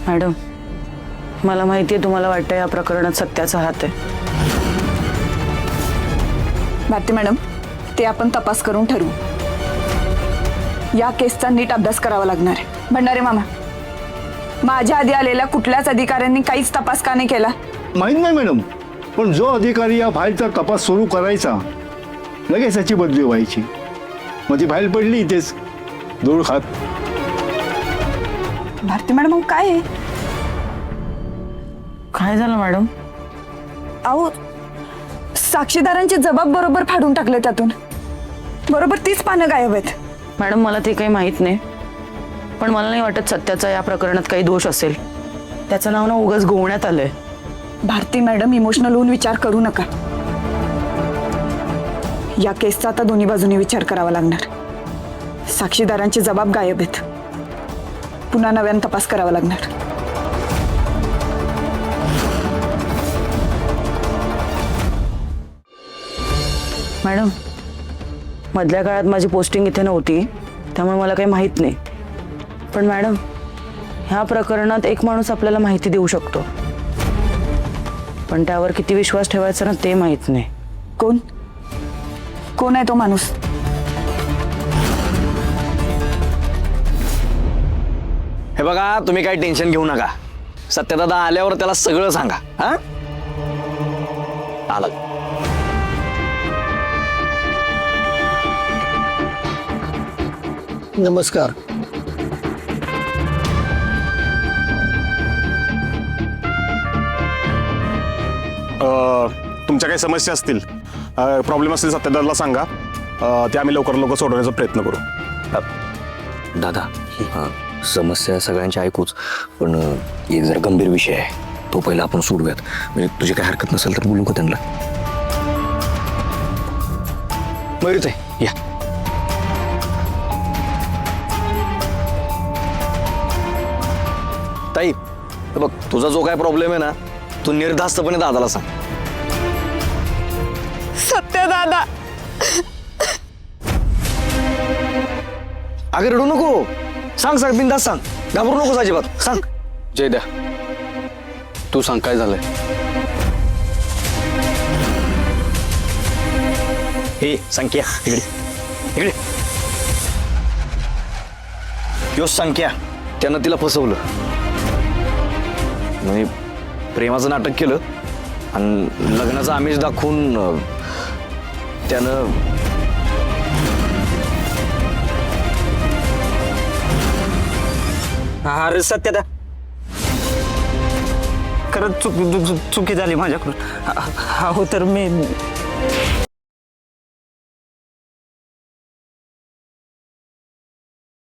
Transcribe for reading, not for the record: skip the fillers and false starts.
Madam, मला माहिती आहे तुम्हाला वाटतं या प्रकरणात सत्याचा हात आहे. भारती मॅडम, ते आपण तपास करून ठरवू. या केसचा नीट अभ्यास करावा लागणार आहे. भंडारे मामा, माझ्या आधी आलेल्या कुठल्याच अधिकाऱ्यांनी काहीच तपास का नाही केला? माहीत नाही मॅडम, पण जो अधिकारी या फाईलचा तपास सुरू करायचा लगेच त्याची बदली व्हायची. मग ती फाईल पडली इथेच धूळ खात. भारती मॅडम, अहो काय आहे? काय झालं मॅडम? अहो, साक्षीदारांचे जबाब बरोबर फाडून टाकले त्यातून. बरोबर 30 पानं गायब आहेत. मॅडम, मला ते काही माहीत नाही, पण मला नाही वाटत सत्याचा या प्रकरणात काही दोष असेल. त्याचं नाव ना उगाच गोवण्यात आलंय. भारती मॅडम, इमोशनल होऊन विचार करू नका. या केसचा आता दोन्ही बाजूने विचार करावा लागणार. साक्षीदारांचे जबाब गायब आहेत. पुन्हा नव्याने तपास करावा लागणार. मॅडम, मधल्या काळात माझी पोस्टिंग इथे नव्हती, त्यामुळे मला काही माहीत नाही. पण मॅडम, ह्या प्रकरणात एक माणूस आपल्याला माहिती देऊ शकतो, पण त्यावर किती विश्वास ठेवायचा ना ते माहीत नाही. कोण कोण आहे तो माणूस? हे बघा, तुम्ही काही टेन्शन घेऊ नका. सत्यदादा आल्यावर त्याला सगळं सांगा. हा, आला. नमस्कार. तुमच्या काही समस्या असतील, प्रॉब्लेम असतील सत्यदादाला सांगा. ते आम्ही लवकर लवकर सोडवण्याचा प्रयत्न करू. दादा, समस्या सगळ्यांची ऐकूच, पण एक जरा गंभीर विषय आहे, तो पहिला आपण सोडूयात. म्हणजे तुझी काही हरकत नसेल तर बोलू का त्यांना? मयूर, या. ताई, बघ, तुझा जो काय प्रॉब्लेम आहे ना, तू निर्धास्तपणे दादाला सांग. सत्य दादा, अगं रडू नको, सांग बिंदास सांग, घाबरू नकोस अजिबात, सांग. जय द्या, तू सांग काय झालंय? हे संख्या इकडे इकडे. यो संख्या, त्यानं तिला फसवलं. म्हणजे प्रेमाचं नाटक केलं आणि लग्नाचं आमिष दाखवून त्यानं अरे सत्यदा, खरंच चुकी झाली माझ्याकडून. हो तर मी